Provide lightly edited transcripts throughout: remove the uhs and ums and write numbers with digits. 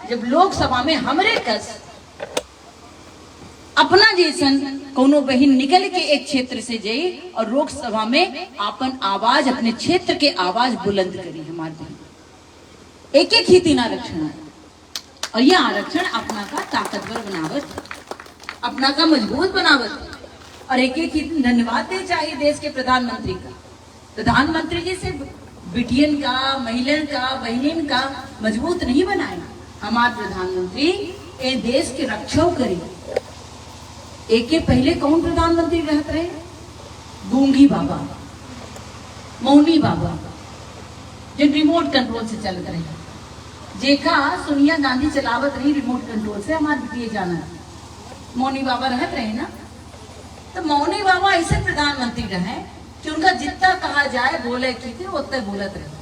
जब लोकसभा में हमरे कस अपना जैसन कोनो बहन निकल के एक क्षेत्र से जाई और लोकसभा में अपन आवाज, अपने क्षेत्र के आवाज बुलंद करी। हमारे बहन एक एक ही 3 आरक्षण है और यह आरक्षण अपना का ताकतवर बनावत, अपना का मजबूत बनावत। और एक एक ही धन्यवाद दे चाहिए देश के प्रधानमंत्री का। प्रधानमंत्री जी से बिटियन का, महिलन का, बहनिन का मजबूत नहीं बनाए। हमारे प्रधानमंत्री ये देश के रक्षा करे। एक के पहले कौन प्रधानमंत्री रहते रहे? गूंगी बाबा, मौनी बाबा, जो रिमोट कंट्रोल से चल रहे, जेका सोनिया गांधी चलावत रही रिमोट कंट्रोल से। हमारे बिटिया जाना मौनी बाबा रहते रहे ना, तो मौनी बाबा ऐसे प्रधानमंत्री रहे कि उनका जितना कहा जाए बोले की थे उतने बोलत रहे।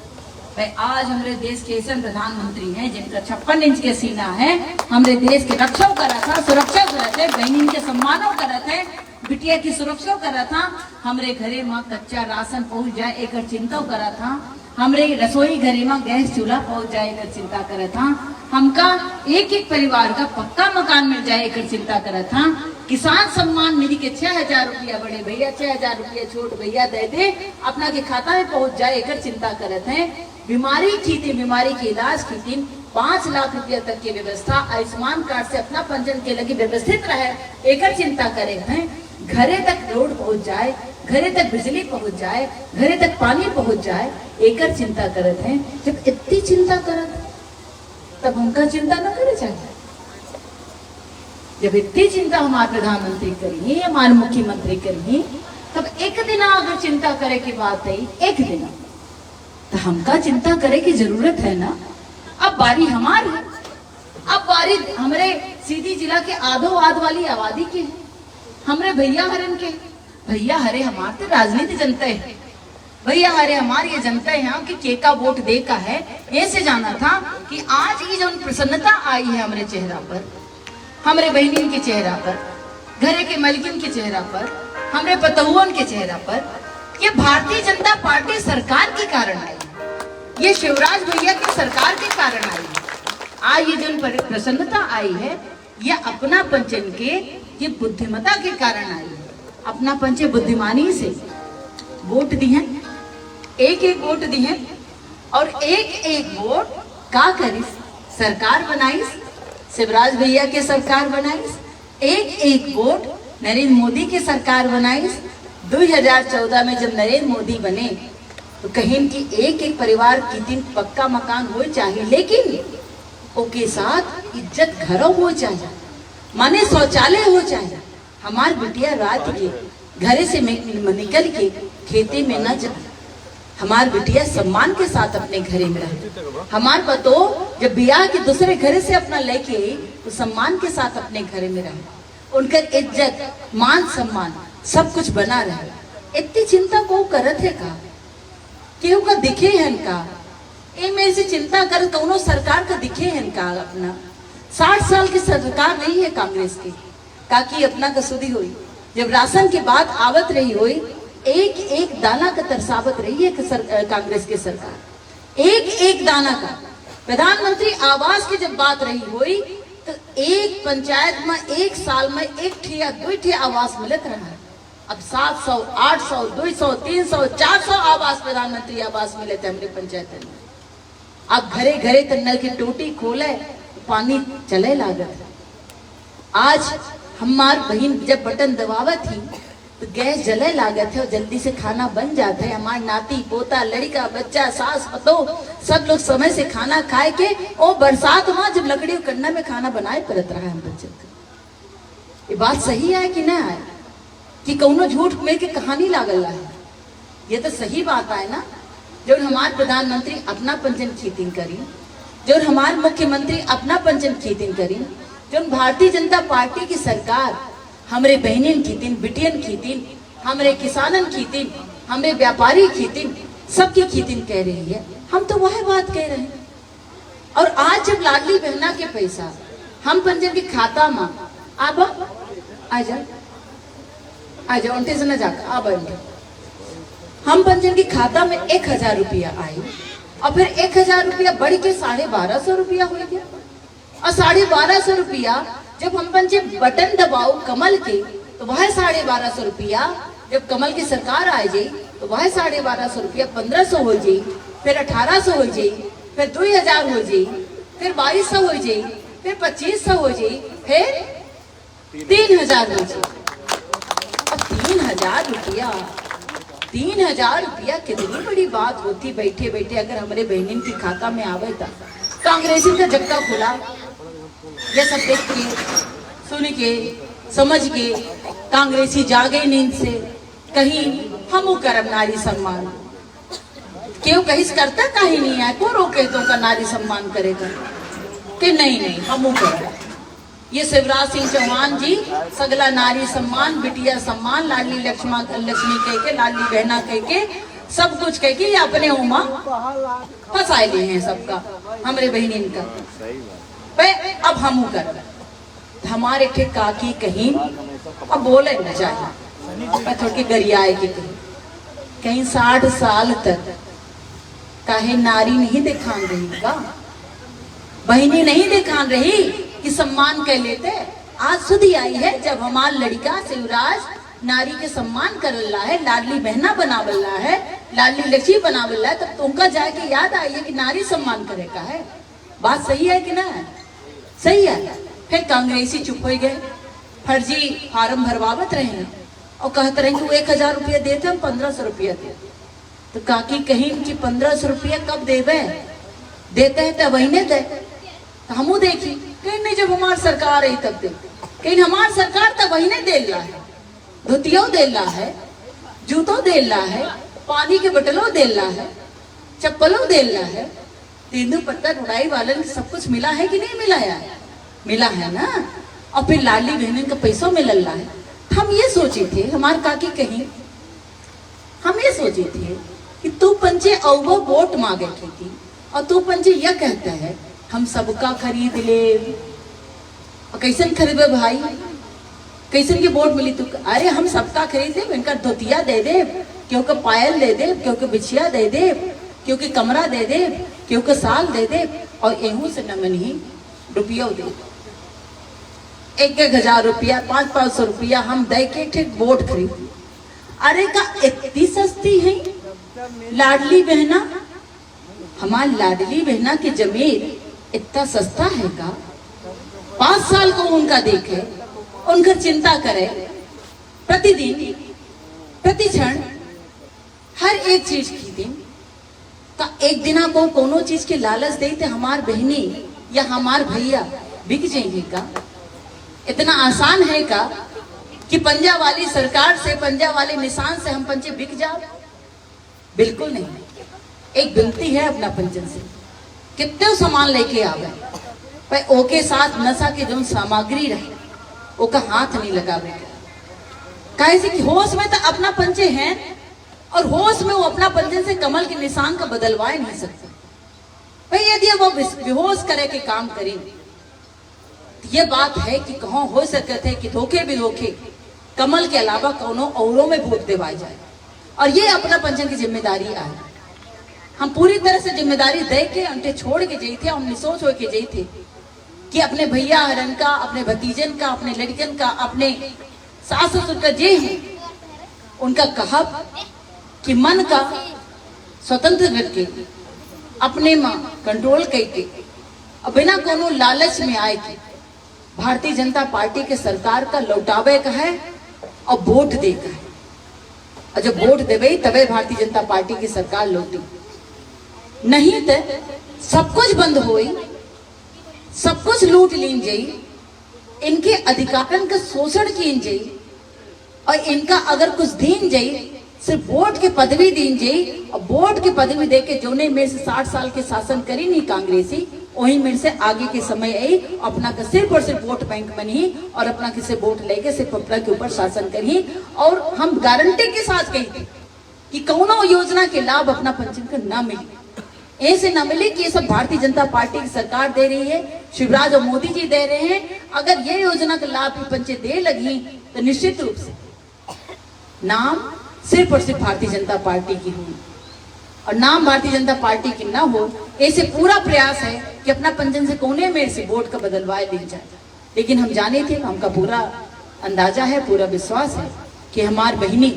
भाई आज हमारे देश के ऐसे प्रधानमंत्री हैं जिनका 56 इंच के सीना है, हमारे देश के रक्षा करा था, सुरक्षा करा थे, बहनिन के सम्मानों करा थे, बिटिया की सुरक्षा करा था, हमारे घरे में कच्चा राशन पहुंच जाए एक चिंता करा था, हमारे रसोई घरे में गैस चूल्हा पहुंच जाए एक चिंता करा था, हमका एक एक परिवार का पक्का मकान मिल जाए एक चिंता करा था, किसान सम्मान निधि के 6,000 रुपया बड़े भैया, 6,000 रुपया छोट भैया दे दे अपना के खाता में पहुंच जाए एक चिंता करते हैं। बीमारी थी, बीमारी के इलाज की थी 5 लाख रुपया तक की व्यवस्था आयुष्मान कार्ड से अपना पंजीयन के लगे व्यवस्थित रहे एक चिंता करे हैं। घरे तक रोड पहुंच जाए, घरे तक बिजली पहुंच जाए, घरे तक पानी पहुंच जाए एक चिंता करते हैं। जब इतनी चिंता करत तब उनका चिंता न करे चाहिए। जब इतनी चिंता हमारे प्रधानमंत्री करिए, हमारे मुख्यमंत्री करिए, तब एक दिन अगर चिंता करे की बात है, एक दिन तो हमका चिंता करे की जरूरत है ना। अब बारी हमारी, अब बारी हमारे सीधी जिला के आधो आध वाली आबादी के, हमारे भैया हरन के। भैया हरे हमारे तो राजनीति जनता है, भैया हरे हमारी ये जनता है यहाँ की केका वोट दे का है। ऐसे जाना था कि आज ये जो प्रसन्नता आई है हमारे चेहरा पर, हमारे बहनिन के चेहरा पर, घरे के मलकिन के चेहरा पर, हमारे पतहुअन के चेहरा पर, ये भारतीय जनता पार्टी सरकार के कारण आई, ये शिवराज भैया की सरकार के कारण आई। आज ये जो प्रसन्नता आई है ये अपना पंचन के, ये बुद्धिमता के कारण आई है। अपना पंचे बुद्धिमानी से वोट दी है, एक एक वोट दी है और एक एक वोट का करी सरकार बनाई, शिवराज भैया के सरकार बनाई। एक एक वोट नरेंद्र मोदी की सरकार बनाई। 2014 में जब नरेंद्र मोदी बने तो कहीं की एक एक परिवार की दिन पक्का मकान हो चाहिए, लेकिन उसके साथ इज्जत घरों हो चाहिए, माने शौचालय हो चाहिए। हमार बिटिया रात के घरे से निकल के खेते में न जाए, हमार बिटिया सम्मान के साथ अपने घरे में रहे। हमार पतो जब ब्याह के दूसरे घरे से अपना लेके तो सम्मान के साथ अपने घरे में रहे, उनका इज्जत मान सम्मान सब कुछ बना रहे। इतनी चिंता को करत है का केहू का दिखे है इनका, में से चिंता कर कौनो सरकार का दिखे है इनका। अपना 60 साल की सरकार नहीं है कांग्रेस की, काकी अपना कसुदी हुई जब राशन की बात आवत रही हुई, एक एक दाना का तरसावत रही है कांग्रेस की सरकार, एक एक दाना का। प्रधानमंत्री आवास की जब बात रही हुई तो एक पंचायत में एक साल में 1 या 2 आवास मिलत रहा है। अब 700, 800, 200, 300, 400 आवास प्रधानमंत्री आवास मिले थे हमारे पंचायत में। अब घरे घरे तो नल की टोटी खोले पानी चले लागत। आज हमार बहन जब बटन दबावत थी तो गैस जले लागत है और जल्दी से खाना बन जाता है। हमारे नाती पोता लड़का बच्चा सास पतो सब लोग समय से खाना खाए के, और बरसात में जब लकड़ी कन्ना में खाना बनाए पड़त रहा है हम बच्चे को। ये बात सही है कि ना है कि कौनो झूठ में की कहानी लागल है? ये तो सही बात है ना। जो हमारे प्रधानमंत्री अपना पंचन खेती करी, जो हमारे मुख्यमंत्री अपना पंचन खेती करी, जो भारतीय जनता पार्टी की सरकार हमरे बहनिन की बिटियन की, हमरे किसानन की, हमरे व्यापारी की, सबकी खेती कह रही है। हम तो वह बात कह रहे हैं। और आज जब लाडली बहना के पैसा हम पंचन के खाता में अब आ जाओ उनते से न जाकर अब हम पंचन के खाता में 1000 रुपया आई और फिर 1000 रुपया बढ़ के 1250 रुपया हो गया। और 1250 रुपया जब हम पंचे बटन दबाओ कमल के तो वह 1250 रुपया जब कमल की सरकार आ जाए तो वह 1250 रुपया 1500 हो जाए, फिर 1800 हो जाए, फिर 2000 हो जाए, फिर 2200 हो जाए, फिर 2500 हो जाए, फिर 3000 हो जाए। अब 3000 रुपया कितनी बड़ी बात होती। बैठे बैठे अगर हमारे बहनिन की खाता में आवे था, कांग्रेसी का झटका खुला, ये सब देख के सुन के समझ के कांग्रेसी जागे नींद से, कहीं हम करम नारी सम्मान, क्यों कहीं करता कहीं नहीं है, को रोके तो का नारी सम्मान करेगा कि नहीं हम करेगा। ये शिवराज सिंह चौहान जी सगला नारी सम्मान, बिटिया सम्मान, लाडली लक्ष्मी कह के, लाडली बहना कह के, सब कुछ कह के ये अपने उमा फंसाए लिए हैं सबका, हमारे बहनिन का। अब हम कर हमारे ठे काकी कहीं अब बोले न चाहिए, थोड़ी गरियाए की कहीं 60 साल तक काहे नारी नहीं दिखान रही का, बहनी नहीं दिखान रही कि सम्मान कह लेते। आज सुधी आई है जब हमार लड़का शिवराज नारी के सम्मान करला है, लाडली बहना बनावला है, लाडली लक्ष्मी बनावला है, तब तुमका जाके याद आई है कि नारी सम्मान करेगा है। बात सही है कि ना? सही है। फिर कांग्रेसी चुप हो गए, फर्जी फार्म भरवावत रहे और कहते रहे कि 1000 रुपया देते, हम 1500 रुपया देते। तो काकी कहीं कि 1500 रुपया कब देवे, देते हैं तब वही दे, तो हमू देखी कहीं नहीं, जब हमारी सरकार आई तब दे, कहीं हमारी सरकार तब वही दे ला है, धोतियों दे ला है, जूतों दे ला है, पानी के बटलों दे ला है, चप्पलों दे ला है, तेंदू पत्ता उड़ाई वालन सब कुछ मिला है कि नहीं मिला है? मिला है ना। और फिर लाडली बहन का पैसा मिलला है। हम ये सोचे थे, हमारे काकी कहीं हम ये सोचे थे कि तू पंचे अवो वोट मांगे थी और तू पंचे यह कहता है हम सबका खरीद ले, और कैसन खरीदे भाई, कैसन की वोट मिली तू? अरे हम सबका खरीद दे, इनका धोतिया दे दे, क्योंकि पायल दे दे, क्योंकि बिछिया दे दे, क्योंकि कमरा दे दे, क्योंकि साल दे दे, और एहू से न मनी रुपया दे, 1,000 रुपया, 500 रुपया हम दे के वोट खरीद। अरे का इतनी सस्ती है लाडली बहना? हमारी लाडली बहना की जमीन इतना सस्ता है का? 5 साल को उनका देखे, उनका चिंता करे, प्रतिदिन प्रति क्षण हर एक चीज की दिन का एक दिना को कोनो चीज के लालच देते हमार बहनी या हमार भैया बिक जाएंगे का? इतना आसान है का कि पंजा वाली सरकार से, पंजा वाले निशान से हम पंचे बिक जाओ? बिल्कुल नहीं। एक विनती है अपना पंचन से, कितने सामान लेके आवे, पर ओके साथ नशा के जो सामग्री रहे ओका हाथ नहीं लगावे। काहे से कि होश में तो अपना पंचे हैं और होश में वो अपना पंचन से कमल के निशान का बदलवाए नहीं सकते। भाई यदि वो बेहोश करे के काम करे, ये बात है कि कहाँ हो सकते है कि धोखे भी धोखे कमल के अलावा कोनो औरों में वोट दिवाई जाए, और ये अपना पंचन की जिम्मेदारी आए। हम पूरी तरह से जिम्मेदारी दे के अंटे छोड़ के जाई थे, हम सोच हो के जाई थे कि अपने भैया हरन का, अपने भतीजन का, अपने लड़कन का, अपने सास ससुर का जे है उनका कहा कि मन का स्वतंत्र करके अपने माँ कंट्रोल करके बिना कोनो लालच में आए कि भारतीय जनता पार्टी के सरकार का लौटावे का है और वोट देगा है, और जब वोट देवे तबे भारतीय जनता पार्टी की सरकार लौटी, नहीं तो सब कुछ बंद होई, सब कुछ लूट लीन जाई, इनके अधिकारन का शोषण कीन जाई, और इनका अगर कुछ दीन जाई सिर्फ वोट की पदवी दीन जाई, और वोट की पदवी देके जो ने मेरे से 60 साल के शासन करी नहीं कांग्रेसी, वही मेरे से आगे के समय आई अपना का सिर्फ और सिर्फ वोट बैंक बनी और अपना किसे वोट लेके सिर्फ अपना के ऊपर शासन करी। और हम गारंटी के साथ कही थी कि कौनो योजना के लाभ अपना पंचन को न मिले, ऐसे न मिले कि ये सब भारतीय जनता पार्टी की सरकार दे रही है, शिवराज और मोदी जी दे रहे हैं। अगर ये योजना का लाभ पंचे दे लगी तो निश्चित रूप से नाम सिर्फ और सिर्फ भारतीय जनता पार्टी की हुई, और नाम भारतीय जनता पार्टी की ना हो, ऐसे पूरा प्रयास है कि अपना पंजन से कोने में से वोट का बदलवाए दी जाए, लेकिन हम जाने थे, हमका पूरा अंदाजा है, पूरा विश्वास है कि हमार बहनी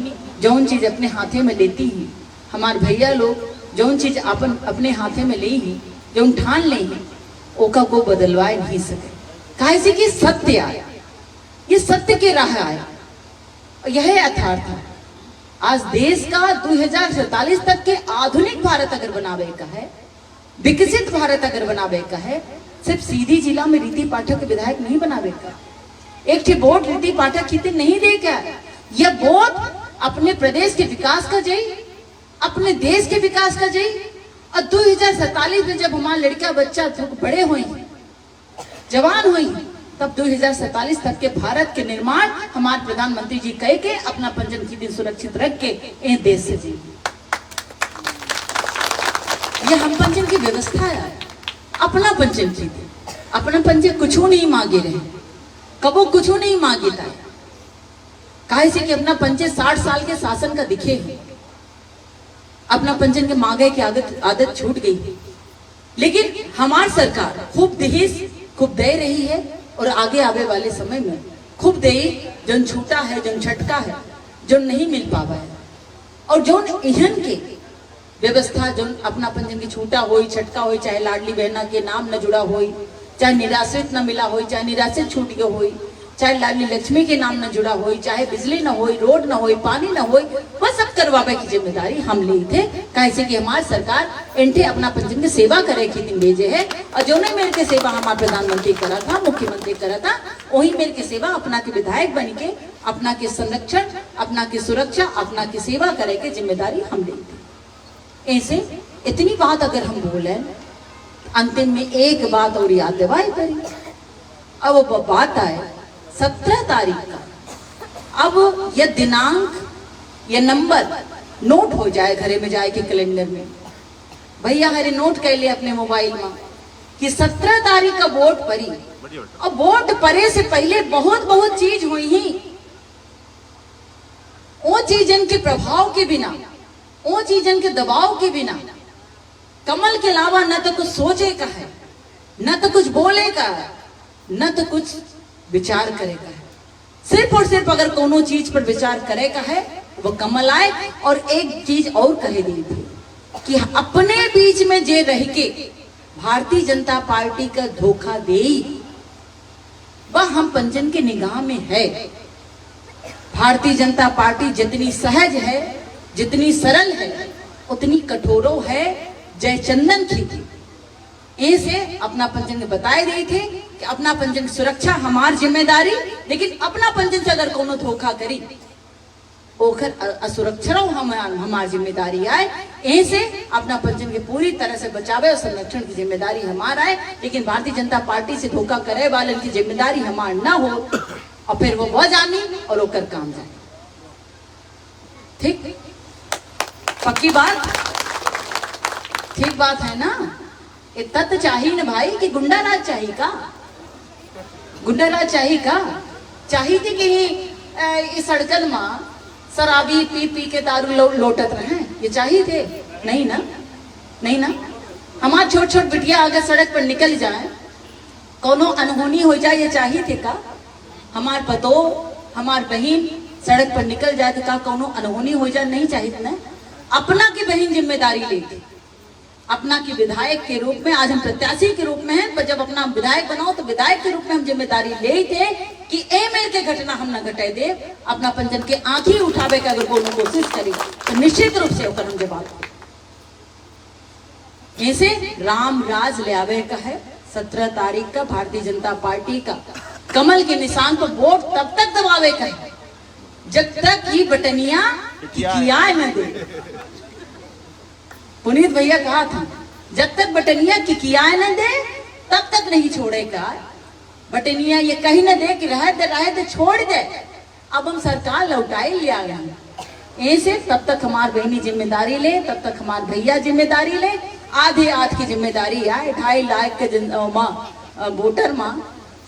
जौन चीज अपने हाथे में लेती ही, हमार भैया लोग जौन चीज अपन अपने हाथे में ले ही, जौन ठान ले ही, ओका को बदलवाए नहीं सके। काहे से कि सत्य आया, ये सत्य के राह आया, यह यथार्थ है। आज देश का 2047 तक के आधुनिक भारत अगर बनावे का है, विकसित भारत अगर बनावे का है, सिर्फ सीधी जिला में रीति पाठक के विधायक नहीं बनावे का, एक ठे वोट रीति पाठक खीते नहीं दे क्या, यह वोट अपने प्रदेश के विकास का जई, अपने देश के विकास का जई। और 2047 में जब हमारे लड़का बच्चा बड़े हुए, जवान हुई, तब 2047 तक के भारत के निर्माण हमारे प्रधानमंत्री जी कह के अपना पंजन की दिन सुरक्षित रख के इन देश से जी। ये हम पंजन की व्यवस्था है, अपना पंजन की दिन, अपना पंजन कुछ नहीं मांगे रहे, कबो कुछ नहीं मांगे था। काहे से कि अपना पंजे 60 साल के शासन का दिखे है, अपना पंजन के मांगे की आदत छूट गई। लेकिन हमारी सरकार खूब दहेज खूब दे रही है, और आगे आवे वाले समय में खूब दे, जन छूटा है, जन छटका है, जो नहीं मिल पावा है, और जो इहन के व्यवस्था जो अपना पंजन की छूटा हो, छटका हो, चाहे लाडली बहना के नाम न जुड़ा हो, चाहे निराश्रित न मिला हो, चाहे निराश्रित छूट गया हो, चाहे लाडली लक्ष्मी के नाम न जुड़ा हो, चाहे बिजली न हो, रोड न हो, पानी न हो, वह सब करवावे की जिम्मेदारी हम ली थे। कैसे कि हमारी सरकार इनके अपना पंजन की सेवा करे की दिन भेजे है, और जो नहीं मेरे के सेवा हमारा प्रधानमंत्री करा था, मुख्यमंत्री करा था, वही मेरे के सेवा अपना के विधायक बन के अपना के संरक्षण, अपना की सुरक्षा, अपना की सेवा करे के जिम्मेदारी हम ली थी। ऐसे इतनी बात अगर हम बोले, अंतिम में एक बात और याद दिवाई करी। अब वो बात आए 17 तारीख का, अब यह दिनांक, यह नंबर नोट हो जाए घरे में जाए के कैलेंडर में, भैया हरे नोट कर ले अपने मोबाइल में कि 17 तारीख का वोट पड़ी। और वोट परे से पहले बहुत बहुत चीज हुई ही, वो चीजन के प्रभाव के बिना, वो चीजन के दबाव के बिना, कमल के अलावा न तो कुछ सोचे का है, न तो कुछ बोले का है, न तो कुछ विचार करेगा है। सिर्फ और सिर्फ अगर कोनो चीज पर विचार करेगा है, वो कमल आए। और एक चीज और कह दी थी कि अपने बीच में जे रह के भारतीय जनता पार्टी का धोखा दे, वह हम पंजन के निगाह में है। भारतीय जनता पार्टी जितनी सहज है, जितनी सरल है, उतनी कठोरो है जयचंदन की थी। ऐसे अपना पंजन बताए गए थे कि अपना पंजन सुरक्षा हमारी जिम्मेदारी, लेकिन अपना पंजन से अगर कोनो धोखा करी, ओखर असुरक्षा हमारी जिम्मेदारी आए। ऐसे अपना पंजन के पूरी तरह से बचावे और संरक्षण की जिम्मेदारी हमारा है, लेकिन भारतीय जनता पार्टी से धोखा करे वाले की जिम्मेदारी हमार ना हो, और फिर वो जानी और ओकर काम जाए। ठीक, पक्की बात, ठीक बात है ना। इतना तो चाहिए ना भाई कि गुंडा राज चाहिए का, गुंडा राज चाहिए का, चाहिए थी कि इस सड़कन में शराबी पी पी के दारू लोटत रहे, ये चाहिए थे? नहीं ना, नहीं ना। हमारे छोट छोट बिटिया अगर सड़क पर निकल जाए, कोनो अनहोनी हो जाए, ये चाहिए थे का? हमार पतो, हमार बहन सड़क पर निकल जाए तो का कोनो अनहोनी हो जाए, नहीं चाहिए ना। अपना की बहन जिम्मेदारी लेती, अपना की विधायक के रूप में, आज हम प्रत्याशी के रूप में हैं, पर जब अपना विधायक बनाओ तो विधायक के रूप में हम जिम्मेदारी ले थे कि ए मेर के घटना हम न घटे दे। अपना पंजन के आंखी उठावे का अगर कोनो कोशिश करी तो निश्चित रूप से होकर हम जवाब ऐसे राम राज ले आवे का है। 17 तारीख का भारतीय जनता पार्टी का कमल के निशान पर वोट तब तक दबावे का है जब तक ये बटनिया किया न दे। पुनीत भैया कहा था, जब तक बटनिया की किया न दे तब तक नहीं छोड़ेगा। बटनिया ये कहीं न दे कि रहे दे छोड़ दे। अब हम सरकार लौटाई लिया गया ऐसे, तब तक हमार बहनी जिम्मेदारी ले, तब तक हमार भैया जिम्मेदारी ले। आधे आध की जिम्मेदारी आए, 2.5 लाख के वोटर माँ,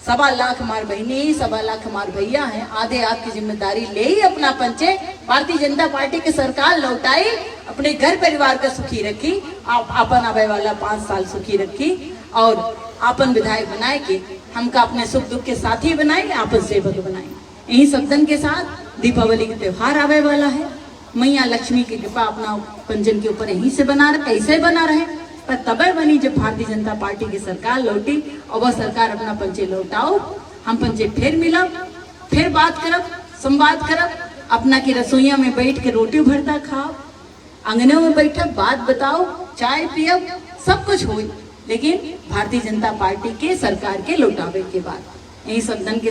1.25 लाख हमार बहनी, 1.25 लाख हमार भैया हैं। आधे आध की जिम्मेदारी ले ही अपना पंचे भारतीय जनता पार्टी की सरकार लौटाई, अपने घर परिवार का सुखी रखी, अपन आवे वाला 5 साल सुखी रखी। और आपन विधायक बनाए के हमका अपने सुख दुख के साथी बनाए, आपन सेवक बनाए। यही शब्दन के साथ दीपावली का त्योहार आवे वाला है। मैया लक्ष्मी की कृपा अपना पंजन के ऊपर यहीं से बना रहे, ऐसे बना रहे, पर तबे बनी जब भारतीय जनता पार्टी की सरकार लौटी और वह सरकार अपना पंचे लौटाओ, हम पंचे फिर मिलब, फिर बात करब, संवाद करब, अपना की रसोईया में बैठ के रोटी भरता खाओ, अंगनों में बैठब, बात बताओ, चाय पियब, सब कुछ हो, लेकिन भारतीय जनता पार्टी के सरकार के लौटावे के बाद यही सदन के